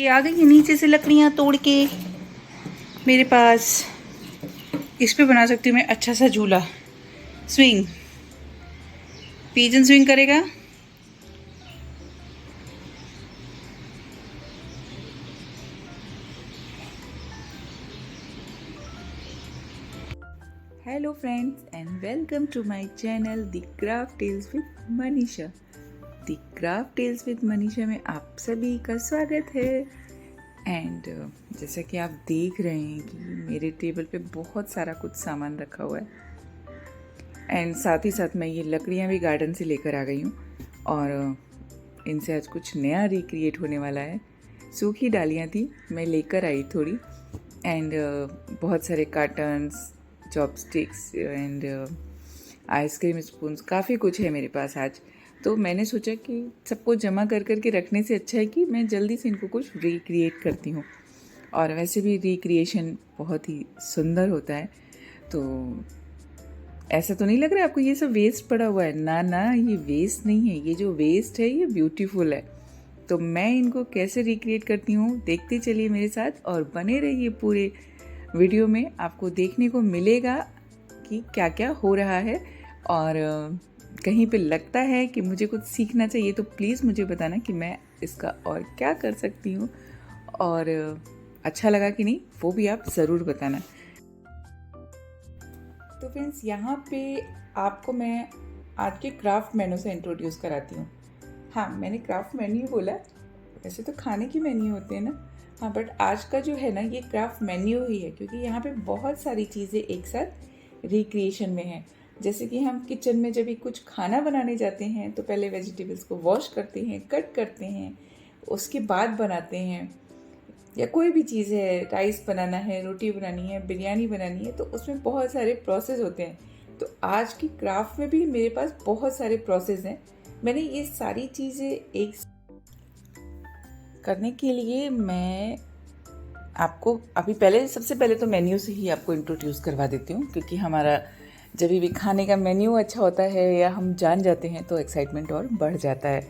ये आ गई है नीचे से लकड़ियाँ तोड़ के मेरे पास। इस पे बना सकती हूँ मैं अच्छा सा झूला, स्विंग, पिजन स्विंग करेगा। Hello friends and welcome to my channel the craft tales with Manisha. The craft tales with Manisha में आप सभी का स्वागत है। एंड जैसा कि आप देख रहे हैं कि मेरे टेबल पे बहुत सारा कुछ सामान रखा हुआ है एंड साथ ही साथ मैं ये लकड़ियाँ भी गार्डन से लेकर आ गई हूँ और इनसे आज कुछ नया रिक्रिएट होने वाला है। सूखी डालियाँ थी, मैं लेकर आई थोड़ी एंड बहुत सारे cottons, chopsticks and ice cream spoons, काफ़ी कुछ है मेरे पास आज। तो मैंने सोचा कि सबको जमा कर कर के रखने से अच्छा है कि मैं जल्दी से इनको कुछ रिक्रिएट करती हूँ। और वैसे भी रिक्रिएशन बहुत ही सुंदर होता है। तो ऐसा तो नहीं लग रहा है आपको ये सब वेस्ट पड़ा हुआ है? ना ना, ये वेस्ट नहीं है, ये जो वेस्ट है ये ब्यूटीफुल है। तो मैं इनको कैसे रिक्रिएट करती हूँ देखते चलिए मेरे साथ और बने रहिए पूरे वीडियो में। आपको देखने को मिलेगा कि क्या क्या हो रहा है और कहीं पे लगता है कि मुझे कुछ सीखना चाहिए तो प्लीज़ मुझे बताना कि मैं इसका और क्या कर सकती हूँ और अच्छा लगा कि नहीं वो भी आप ज़रूर बताना। तो फ्रेंड्स, यहाँ पे आपको मैं आज के क्राफ्ट मेन्यू से इंट्रोड्यूस कराती हूँ। हाँ, मैंने क्राफ्ट मेन्यू बोला, वैसे तो खाने की मेन्यू होते हैं ना। हाँ, बट आज का जो है ना ये क्राफ्ट मेन्यू ही है क्योंकि यहाँ पे बहुत सारी चीज़ें एक साथ रिक्रिएशन में हैं। जैसे कि हम किचन में जब भी कुछ खाना बनाने जाते हैं तो पहले वेजिटेबल्स को वॉश करते हैं, कट करते हैं, उसके बाद बनाते हैं। या कोई भी चीज़ है, राइस बनाना है, रोटी बनानी है, बिरयानी बनानी है, तो उसमें बहुत सारे प्रोसेस होते हैं। तो आज की क्राफ्ट में भी मेरे पास बहुत सारे प्रोसेस हैं। मैंने ये सारी चीज़ें एक करने के लिए मैं आपको अभी सबसे पहले तो मेन्यू से ही आपको इंट्रोड्यूस करवा देती हूँ क्योंकि हमारा जब भी खाने का मेन्यू अच्छा होता है या हम जान जाते हैं तो एक्साइटमेंट और बढ़ जाता है।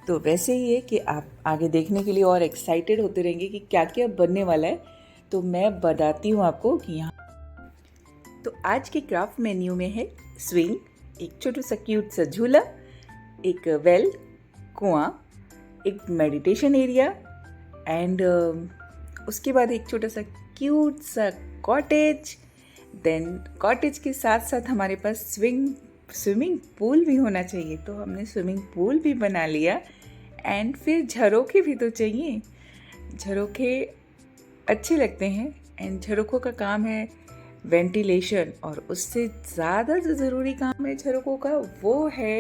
तो वैसे ही है कि आप आगे देखने के लिए और एक्साइटेड होते रहेंगे कि क्या क्या बनने वाला है। तो मैं बताती हूँ आपको कि यहाँ तो आज के क्राफ्ट मेन्यू में है स्विंग, एक छोटा सा क्यूट सा झूला, एक वेल, कुआं, एक मेडिटेशन एरिया एंड उसके बाद एक छोटा सा क्यूट सा कॉटेज। देन कॉटेज के साथ साथ हमारे पास स्विमिंग पूल भी होना चाहिए, तो हमने स्विमिंग पूल भी बना लिया। एंड फिर झरोखे भी तो चाहिए, झरोखे अच्छे लगते हैं एंड झरोखों का काम है वेंटिलेशन और उससे ज़्यादा जो ज़रूरी काम है झरोखों का वो है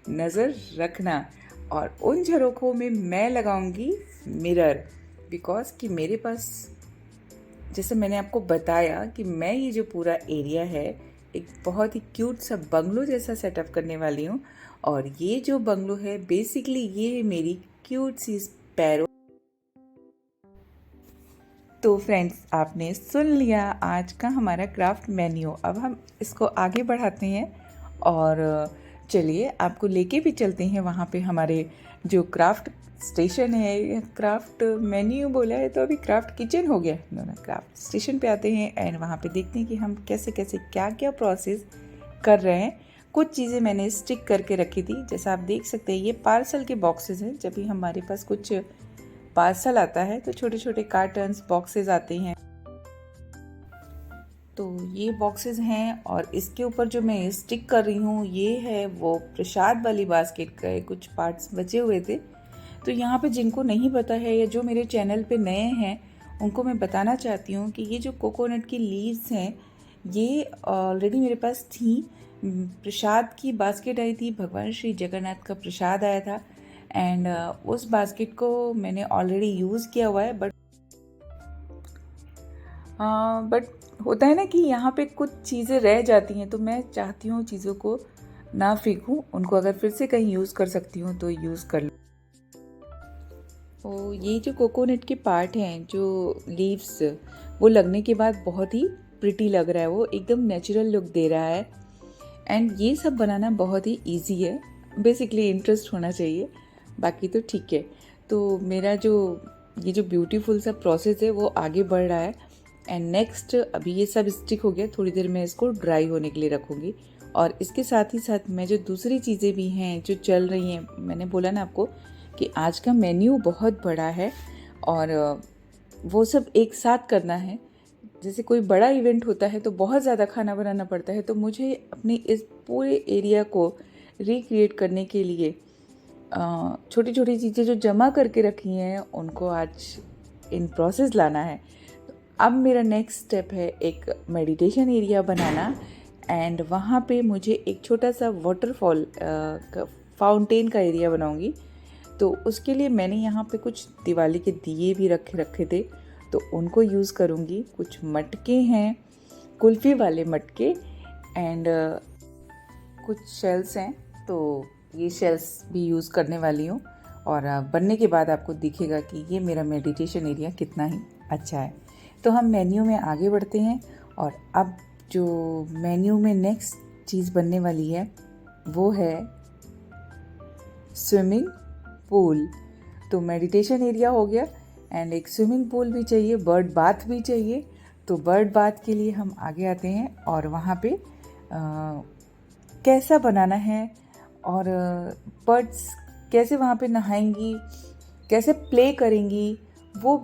नज़र रखना। और उन झरोखों में मैं लगाऊंगी मिरर, बिकॉज कि मेरे पास जैसे मैंने आपको बताया कि मैं ये जो पूरा एरिया है एक बहुत ही क्यूट सा बंगलो जैसा सेटअप करने वाली हूँ। और ये जो बंगलो है बेसिकली ये मेरी क्यूट सी स्पैरो। तो फ्रेंड्स, आपने सुन लिया आज का हमारा क्राफ्ट मेन्यू। अब हम इसको आगे बढ़ाते हैं और चलिए आपको लेके भी चलते हैं वहाँ पे हमारे जो क्राफ्ट स्टेशन है। क्राफ्ट मेन्यू बोला है तो अभी क्राफ्ट किचन हो गया ना, क्राफ्ट स्टेशन पे आते हैं एंड वहाँ पे देखते हैं कि हम कैसे कैसे क्या क्या प्रोसेस कर रहे हैं। कुछ चीज़ें मैंने स्टिक करके रखी थी, जैसा आप देख सकते हैं ये पार्सल के बॉक्सेस हैं। जब भी हमारे पास कुछ पार्सल आता है तो छोटे छोटे कार्टन्स बॉक्सेस आते हैं, तो ये बॉक्सेस हैं और इसके ऊपर जो मैं स्टिक कर रही हूँ ये है वो प्रसाद वाली बास्केट का कुछ पार्ट्स बचे हुए थे। तो यहाँ पे जिनको नहीं पता है या जो मेरे चैनल पे नए हैं उनको मैं बताना चाहती हूँ कि ये जो कोकोनट की लीव्स हैं ये ऑलरेडी मेरे पास थी। प्रसाद की बास्केट आई थी, भगवान श्री जगन्नाथ का प्रसाद आया था एंड उस बास्केट को मैंने ऑलरेडी यूज़ किया हुआ है। बट होता है ना कि यहाँ पे कुछ चीज़ें रह जाती हैं, तो मैं चाहती हूँ चीज़ों को ना फेंकूँ, उनको अगर फिर से कहीं यूज़ कर सकती हूँ तो यूज़ कर लूँ। तो ये जो कोकोनट के पार्ट हैं, जो लीव्स, वो लगने के बाद बहुत ही प्रिटी लग रहा है, वो एकदम नेचुरल लुक दे रहा है। एंड ये सब बनाना बहुत ही इजी है, बेसिकली इंटरेस्ट होना चाहिए, बाकी तो ठीक है। तो मेरा जो ये जो ब्यूटीफुल सा प्रोसेस है वो आगे बढ़ रहा है। एंड नेक्स्ट अभी ये सब स्टिक हो गया, थोड़ी देर मैं इसको ड्राई होने के लिए रखूँगी। और इसके साथ ही साथ मैं जो दूसरी चीज़ें भी हैं जो चल रही हैं, मैंने बोला ना आपको कि आज का मेन्यू बहुत बड़ा है और वो सब एक साथ करना है। जैसे कोई बड़ा इवेंट होता है तो बहुत ज़्यादा खाना बनाना पड़ता है, तो मुझे अपनी इस पूरे एरिया को रिक्रिएट करने के लिए छोटी छोटी चीज़ें जो जमा करके रखी हैं उनको आज इन प्रोसेस लाना है। अब मेरा नेक्स्ट स्टेप है एक मेडिटेशन एरिया बनाना। एंड वहाँ पे मुझे एक छोटा सा वाटरफॉल फाउंटेन का एरिया बनाऊँगी। तो उसके लिए मैंने यहाँ पे कुछ दिवाली के दिए भी रखे थे, तो उनको यूज़ करूँगी। कुछ मटके हैं, कुल्फ़ी वाले मटके, एंड कुछ शेल्स हैं, तो ये शेल्स भी यूज़ करने वाली हूँ। और बनने के बाद आपको दिखेगा कि ये मेरा मेडिटेशन एरिया कितना ही अच्छा है। तो हम मेन्यू में आगे बढ़ते हैं। और अब जो मेन्यू में नेक्स्ट चीज़ बनने वाली है वो है स्विमिंग पूल। तो मेडिटेशन एरिया हो गया एंड एक स्विमिंग पूल भी चाहिए, बर्ड बाथ भी चाहिए। तो बर्ड बाथ के लिए हम आगे आते हैं और वहाँ पे कैसा बनाना है और बर्ड्स कैसे वहाँ पे नहाएंगी, कैसे प्ले करेंगी वो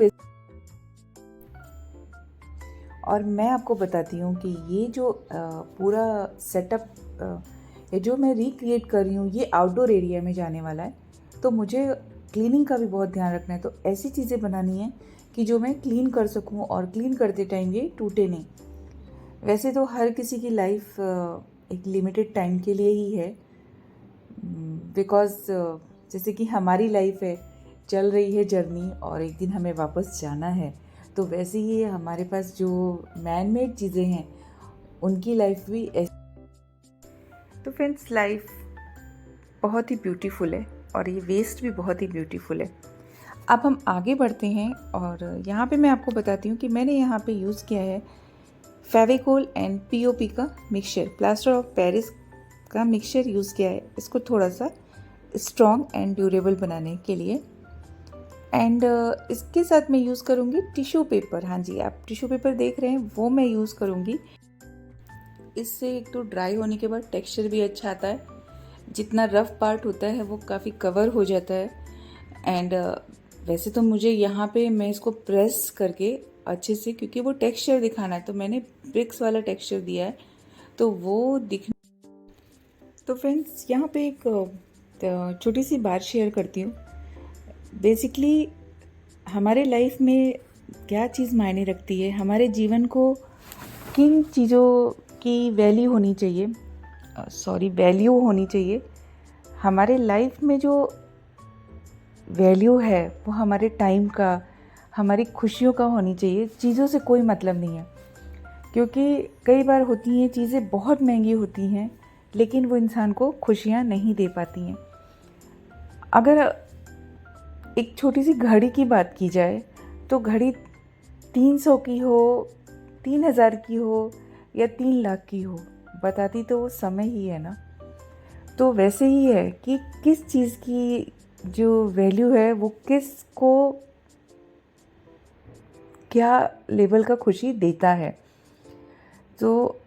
और मैं आपको बताती हूँ कि ये जो पूरा सेटअप ये जो मैं रिक्रिएट कर रही हूँ ये आउटडोर एरिया में जाने वाला है। तो मुझे क्लीनिंग का भी बहुत ध्यान रखना है। तो ऐसी चीज़ें बनानी है कि जो मैं क्लीन कर सकूँ और क्लीन करते टाइम ये टूटे नहीं। वैसे तो हर किसी की लाइफ एक लिमिटेड टाइम के लिए ही है, बिकॉज़ जैसे कि हमारी लाइफ है, चल रही है जर्नी और एक दिन हमें वापस जाना है। तो वैसे ही हमारे पास जो मैन मेड चीज़ें हैं उनकी लाइफ भी ऐसी। तो फ्रेंड्स, लाइफ बहुत ही ब्यूटीफुल है और ये वेस्ट भी बहुत ही ब्यूटीफुल है। अब हम आगे बढ़ते हैं और यहाँ पे मैं आपको बताती हूँ कि मैंने यहाँ पे यूज़ किया है फेविकोल एंड पीओपी का मिक्सचर, प्लास्टर ऑफ पेरिस का मिक्सचर यूज़ किया है इसको थोड़ा सा स्ट्रॉन्ग एंड ड्यूरेबल बनाने के लिए। एंड इसके साथ मैं यूज़ करूँगी टिश्यू पेपर। हाँ जी, आप टिश्यू पेपर देख रहे हैं वो मैं यूज़ करूँगी। इससे एक तो ड्राई होने के बाद टेक्सचर भी अच्छा आता है, जितना रफ पार्ट होता है वो काफ़ी कवर हो जाता है। एंड वैसे तो मुझे यहाँ पे मैं इसको प्रेस करके अच्छे से, क्योंकि वो टेक्सचर दिखाना है तो मैंने ब्रिक्स वाला टेक्सचर दिया है तो वो दिख। तो फ्रेंड्स, यहाँ पे एक छोटी सी बात शेयर करती हूँ। बेसिकली हमारे लाइफ में क्या चीज़ मायने रखती है, हमारे जीवन को किन चीज़ों की वैल्यू होनी चाहिए। हमारे लाइफ में जो वैल्यू है वो हमारे टाइम का, हमारी खुशियों का होनी चाहिए। चीज़ों से कोई मतलब नहीं है, क्योंकि कई बार होती हैं चीज़ें बहुत महंगी होती हैं लेकिन वो इंसान को खुशियाँ नहीं दे पाती हैं। अगर एक छोटी सी घड़ी की बात की जाए तो घड़ी 300 की हो, 3000 की हो या 3 लाख की हो, बताती तो वो समय ही है ना। तो वैसे ही है कि किस चीज़ की जो वैल्यू है वो किसको क्या लेवल का खुशी देता है। तो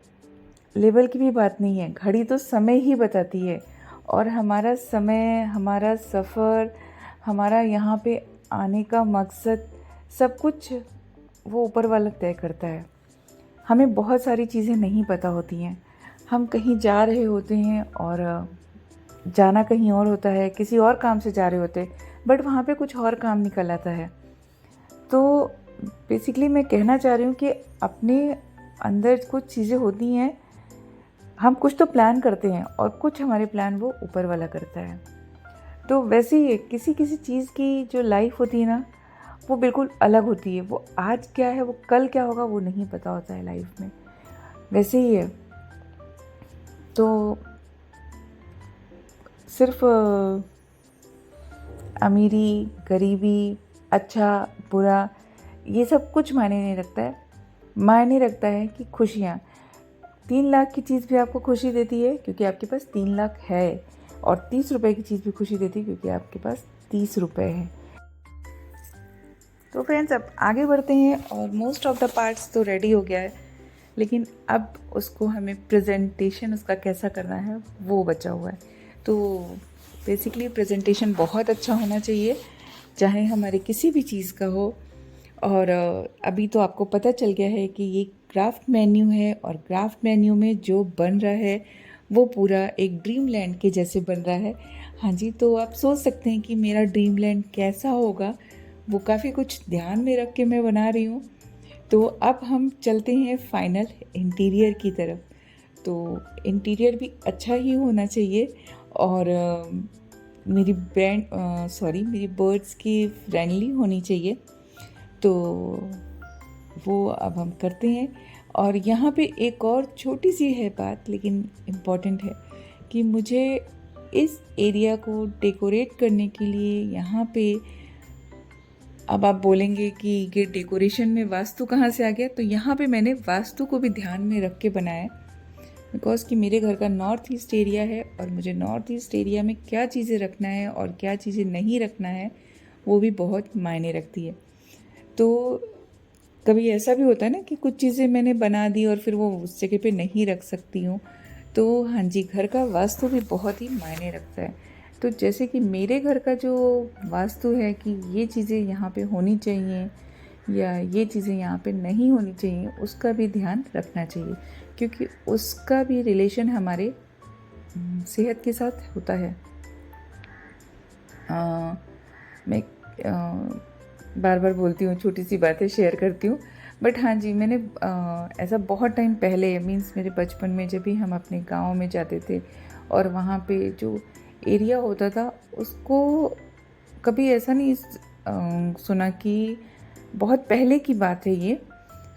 लेवल की भी बात नहीं है, घड़ी तो समय ही बताती है। और हमारा समय, हमारा सफ़र, हमारा यहाँ पे आने का मकसद, सब कुछ वो ऊपर वाला तय करता है। हमें बहुत सारी चीज़ें नहीं पता होती हैं। हम कहीं जा रहे होते हैं और जाना कहीं और होता है, किसी और काम से जा रहे होते हैं, बट वहाँ पे कुछ और काम निकल आता है। तो बेसिकली मैं कहना चाह रही हूँ कि अपने अंदर कुछ चीज़ें होती हैं, हम कुछ तो प्लान करते हैं और कुछ हमारे प्लान वो ऊपर वाला करता है। तो वैसे ही किसी किसी चीज़ की जो लाइफ होती है ना, वो बिल्कुल अलग होती है। वो आज क्या है, वो कल क्या होगा, वो नहीं पता होता है लाइफ में। वैसे ही है। तो सिर्फ अमीरी, गरीबी, अच्छा बुरा, ये सब कुछ मायने नहीं रखता है। मायने रखता है कि खुशियाँ। 3 लाख की चीज़ भी आपको खुशी देती है क्योंकि आपके पास 3 लाख है, और 30 रुपए की चीज़ भी खुशी देती है क्योंकि आपके पास 30 रुपए है। तो फ्रेंड्स अब आगे बढ़ते हैं और मोस्ट ऑफ द पार्ट्स तो रेडी हो गया है, लेकिन अब उसको हमें प्रेजेंटेशन उसका कैसा करना है वो बचा हुआ है। तो बेसिकली प्रेजेंटेशन बहुत अच्छा होना चाहिए, चाहे हमारे किसी भी चीज़ का हो। और अभी तो आपको पता चल गया है कि ये क्राफ्ट मेन्यू है, और क्राफ्ट मेन्यू में जो बन रहा है वो पूरा एक ड्रीम लैंड के जैसे बन रहा है। हाँ जी, तो आप सोच सकते हैं कि मेरा ड्रीम लैंड कैसा होगा, वो काफ़ी कुछ ध्यान में रख के मैं बना रही हूँ। तो अब हम चलते हैं फाइनल इंटीरियर की तरफ। तो इंटीरियर भी अच्छा ही होना चाहिए, और मेरी मेरी बर्ड्स की फ्रेंडली होनी चाहिए। तो वो अब हम करते हैं। और यहाँ पे एक और छोटी सी है बात, लेकिन इम्पॉर्टेंट है, कि मुझे इस एरिया को डेकोरेट करने के लिए यहाँ पे, अब आप बोलेंगे कि ये डेकोरेशन में वास्तु कहाँ से आ गया, तो यहाँ पे मैंने वास्तु को भी ध्यान में रख के बनाया है। बिकॉज़ कि मेरे घर का नॉर्थ ईस्ट एरिया है, और मुझे नॉर्थ ईस्ट एरिया में क्या चीज़ें रखना है और क्या चीज़ें नहीं रखना है वो भी बहुत मायने रखती है। तो कभी ऐसा भी होता है ना कि कुछ चीज़ें मैंने बना दी और फिर वो उस जगह पे नहीं रख सकती हूँ। तो हाँ जी, घर का वास्तु भी बहुत ही मायने रखता है। तो जैसे कि मेरे घर का जो वास्तु है कि ये चीज़ें यहाँ पे होनी चाहिए या ये चीज़ें यहाँ पे नहीं होनी चाहिए, उसका भी ध्यान रखना चाहिए, क्योंकि उसका भी रिलेशन हमारे सेहत के साथ होता है। मैं बार बार बोलती हूँ, छोटी सी बातें शेयर करती हूँ, बट हाँ जी, मैंने ऐसा बहुत टाइम पहले, मीन्स मेरे बचपन में जब भी हम अपने गांव में जाते थे और वहाँ पे जो एरिया होता था उसको कभी ऐसा नहीं सुना कि, बहुत पहले की बात है ये,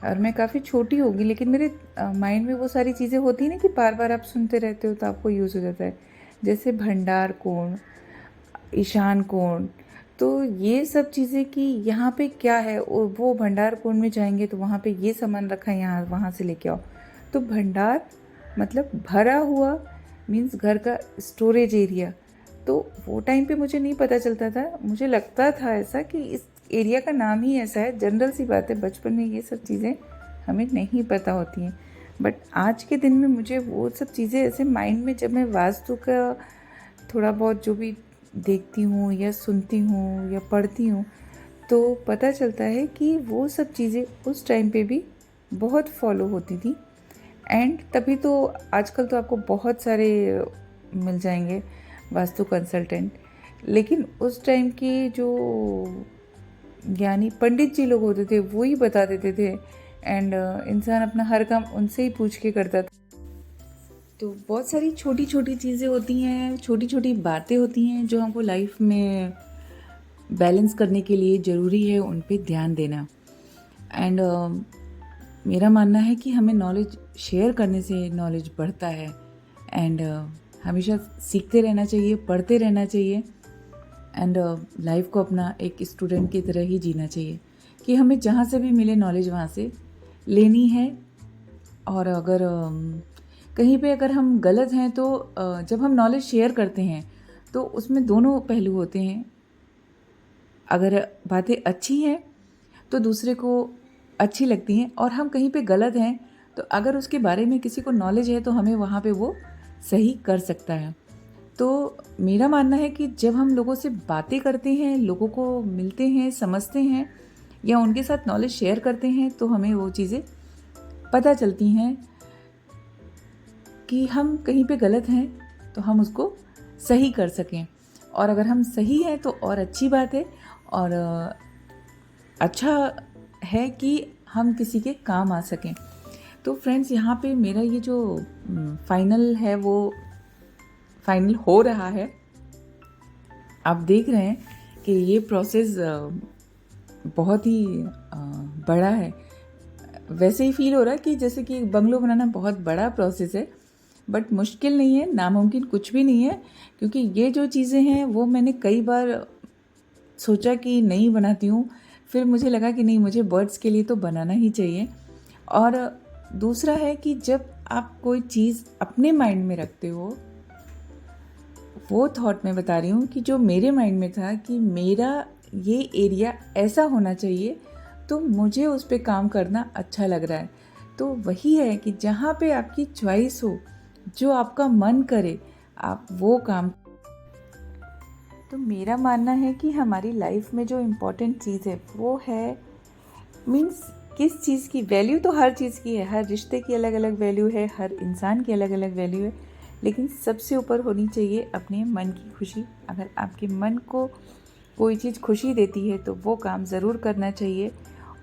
और मैं काफ़ी छोटी होगी, लेकिन मेरे माइंड में वो सारी चीज़ें होती हैं ना कि बार बार आप सुनते रहते हो तो आपको यूज़ हो जाता है, जैसे भंडार कोण, ईशान कोण। तो ये सब चीज़ें कि यहाँ पे क्या है, वो भंडार कोण में जाएंगे तो वहाँ पे ये सामान रखा है, यहाँ वहाँ से लेके आओ। तो भंडार मतलब भरा हुआ, मीन्स घर का स्टोरेज एरिया। तो वो टाइम पे मुझे नहीं पता चलता था, मुझे लगता था ऐसा कि इस एरिया का नाम ही ऐसा है। जनरल सी बात है, बचपन में ये सब चीज़ें हमें नहीं पता होती हैं, बट आज के दिन में मुझे वो सब चीज़ें ऐसे माइंड में, जब मैं वास्तु का थोड़ा बहुत जो भी देखती हूँ या सुनती हूँ या पढ़ती हूँ, तो पता चलता है कि वो सब चीज़ें उस टाइम पे भी बहुत फॉलो होती थी। एंड तभी तो आजकल तो आपको बहुत सारे मिल जाएंगे वास्तु कंसल्टेंट, लेकिन उस टाइम के जो ज्ञानी पंडित जी लोग होते थे वो ही बता देते थे, एंड इंसान अपना हर काम उनसे ही पूछ के करता था। तो बहुत सारी छोटी छोटी चीज़ें होती हैं, छोटी छोटी बातें होती हैं जो हमको लाइफ में बैलेंस करने के लिए ज़रूरी है उन पे ध्यान देना। एंड मेरा मानना है कि हमें नॉलेज शेयर करने से नॉलेज बढ़ता है, एंड हमेशा सीखते रहना चाहिए, पढ़ते रहना चाहिए, एंड लाइफ को अपना एक स्टूडेंट की तरह ही जीना चाहिए कि हमें जहाँ से भी मिले नॉलेज वहाँ से लेनी है। और अगर कहीं पे अगर हम गलत हैं तो जब हम नॉलेज शेयर करते हैं तो उसमें दोनों पहलू होते हैं। अगर बातें अच्छी हैं तो दूसरे को अच्छी लगती हैं, और हम कहीं पे गलत हैं तो अगर उसके बारे में किसी को नॉलेज है तो हमें वहाँ पे वो सही कर सकता है। तो मेरा मानना है कि जब हम लोगों से बातें करते हैं, लोगों को मिलते हैं, समझते हैं या उनके साथ नॉलेज शेयर करते हैं, तो हमें वो चीज़ें पता चलती हैं कि हम कहीं पे गलत हैं तो हम उसको सही कर सकें, और अगर हम सही हैं तो और अच्छी बात है, और अच्छा है कि हम किसी के काम आ सकें। तो फ्रेंड्स, यहाँ पे मेरा ये जो फाइनल है वो फाइनल हो रहा है। आप देख रहे हैं कि ये प्रोसेस बहुत ही बड़ा है। वैसे ही फील हो रहा है कि जैसे कि बंगलो बनाना बहुत बड़ा प्रोसेस है, बट मुश्किल नहीं है, नामुमकिन कुछ भी नहीं है, क्योंकि ये जो चीज़ें हैं वो मैंने कई बार सोचा कि नहीं बनाती हूँ, फिर मुझे लगा कि नहीं, मुझे बर्ड्स के लिए तो बनाना ही चाहिए। और दूसरा है कि जब आप कोई चीज़ अपने माइंड में रखते हो, वो थॉट मैं बता रही हूँ कि जो मेरे माइंड में था कि मेरा ये एरिया ऐसा होना चाहिए, तो मुझे उस पे काम करना अच्छा लग रहा है। तो वही है कि जहाँ पे आपकी चॉइस हो, जो आपका मन करे, आप वो काम। तो मेरा मानना है कि हमारी लाइफ में जो इम्पोर्टेंट चीज़ है वो है, मीन्स किस चीज़ की वैल्यू तो हर चीज़ की है, हर रिश्ते की अलग अलग वैल्यू है, हर इंसान की अलग अलग वैल्यू है, लेकिन सबसे ऊपर होनी चाहिए अपने मन की खुशी। अगर आपके मन को कोई चीज़ खुशी देती है तो वो काम ज़रूर करना चाहिए,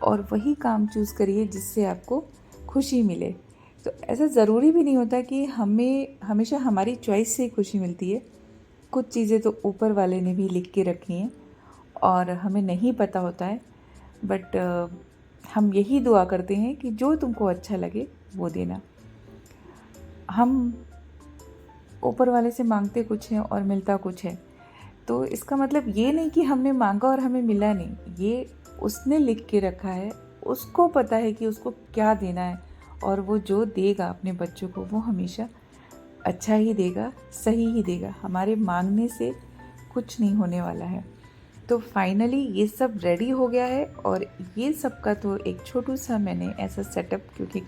और वही काम चूज़ करिए जिससे आपको खुशी मिले। तो ऐसा ज़रूरी भी नहीं होता कि हमें हमेशा हमारी चॉइस से खुशी मिलती है। कुछ चीज़ें तो ऊपर वाले ने भी लिख के रखी हैं और हमें नहीं पता होता है, बट हम यही दुआ करते हैं कि जो तुमको अच्छा लगे वो देना। हम ऊपर वाले से मांगते कुछ है और मिलता कुछ है, तो इसका मतलब ये नहीं कि हमने मांगा और हमें मिला नहीं। ये उसने लिख के रखा है, उसको पता है कि उसको क्या देना है, और वो जो देगा अपने बच्चों को वो हमेशा अच्छा ही देगा, सही ही देगा। हमारे मांगने से कुछ नहीं होने वाला है। तो फाइनली ये सब रेडी हो गया है, और ये सब का तो एक छोटू सा मैंने ऐसा सेटअप, क्योंकि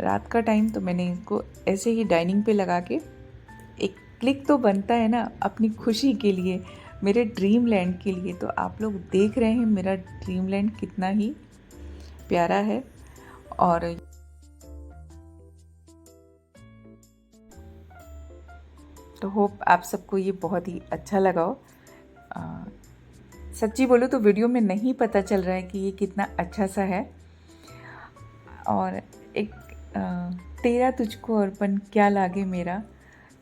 रात का टाइम, तो मैंने इसको ऐसे ही डाइनिंग पे लगा के, एक क्लिक तो बनता है ना अपनी खुशी के लिए, मेरे ड्रीम लैंड के लिए। तो आप लोग देख रहे हैं मेरा ड्रीम लैंड कितना ही प्यारा है, और तो होप आप सबको ये बहुत ही अच्छा लगा हो। सच्ची बोलो तो वीडियो में नहीं पता चल रहा है कि ये कितना अच्छा सा है। और एक तेरा तुझको अर्पण क्या लागे मेरा,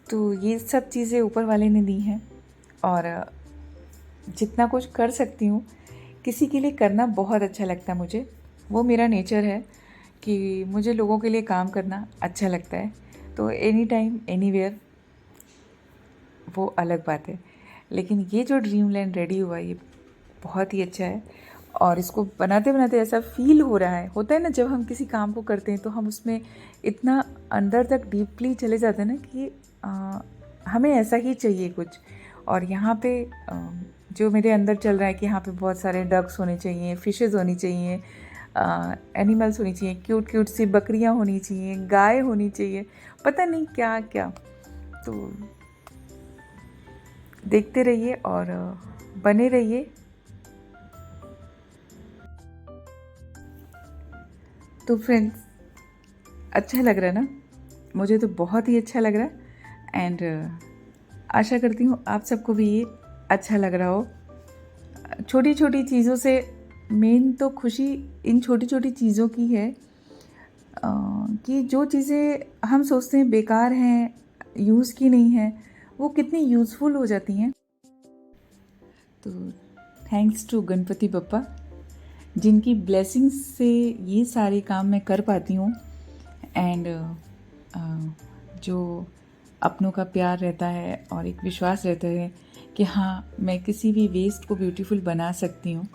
तो ये सब चीज़ें ऊपर वाले ने दी हैं, और जितना कुछ कर सकती हूँ किसी के लिए करना बहुत अच्छा लगता है मुझे। वो मेरा नेचर है कि मुझे लोगों के लिए काम करना अच्छा लगता है। तो एनी टाइम एनीवेयर वो अलग बात है, लेकिन ये जो ड्रीम लैंड रेडी हुआ ये बहुत ही अच्छा है। और इसको बनाते बनाते ऐसा फील हो रहा है, होता है ना जब हम किसी काम को करते हैं तो हम उसमें इतना अंदर तक डीपली चले जाते हैं ना कि हमें ऐसा ही चाहिए कुछ। और यहाँ पे जो मेरे अंदर चल रहा है कि यहाँ पे बहुत सारे डक्स होने चाहिए, फिशेस होनी चाहिए, एनिमल्स होनी चाहिए, क्यूट क्यूट सी बकरियाँ होनी चाहिए, गाय होनी चाहिए, पता नहीं क्या क्या। तो देखते रहिए और बने रहिए। तो फ्रेंड्स, अच्छा लग रहा है ना? मुझे तो बहुत ही अच्छा लग रहा है, एंड आशा करती हूँ आप सबको भी ये अच्छा लग रहा हो। छोटी छोटी चीज़ों से मेन तो खुशी इन छोटी छोटी चीज़ों की है, कि जो चीज़ें हम सोचते हैं बेकार हैं, यूज़ की नहीं हैं, वो कितनी यूज़फुल हो जाती हैं। तो थैंक्स टू गणपति बप्पा, जिनकी ब्लेसिंग्स से ये सारे काम मैं कर पाती हूँ। एंड जो अपनों का प्यार रहता है और एक विश्वास रहता है कि हाँ मैं किसी भी वेस्ट को ब्यूटीफुल बना सकती हूँ,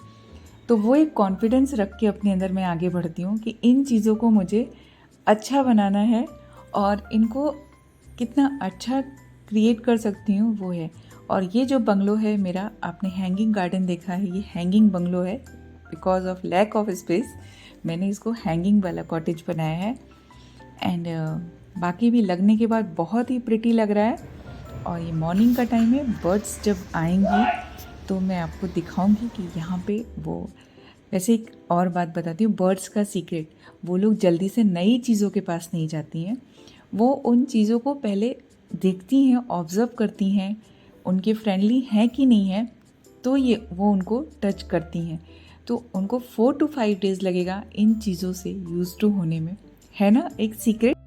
तो वो एक कॉन्फिडेंस रख के अपने अंदर मैं आगे बढ़ती हूँ कि इन चीज़ों को मुझे अच्छा बनाना है, और इनको कितना अच्छा क्रिएट कर सकती हूँ वो है। और ये जो बंगलो है मेरा, आपने हैंगिंग गार्डन देखा है, ये हैंगिंग बंगलो है। Because of lack of space मैंने इसको हैंगिंग वाला कॉटेज बनाया है, एंड बाकी भी लगने के बाद बहुत ही प्रिटी लग रहा है। और ये मॉर्निंग का टाइम है, बर्ड्स जब आएंगी तो मैं आपको दिखाऊंगी कि यहाँ पे वो। वैसे एक और बात बताती हूँ, बर्ड्स का सीक्रेट, वो लोग जल्दी से नई चीज़ों के पास नहीं जाती हैं, वो उन चीज़ों को पहले देखती हैं, ऑब्ज़र्व करती हैं, उनके फ्रेंडली हैं कि नहीं है, तो ये वो उनको टच करती हैं। तो उनको 4 to 5 डेज़ लगेगा इन चीज़ों से यूज़ टू होने में, है ना एक सीक्रेट।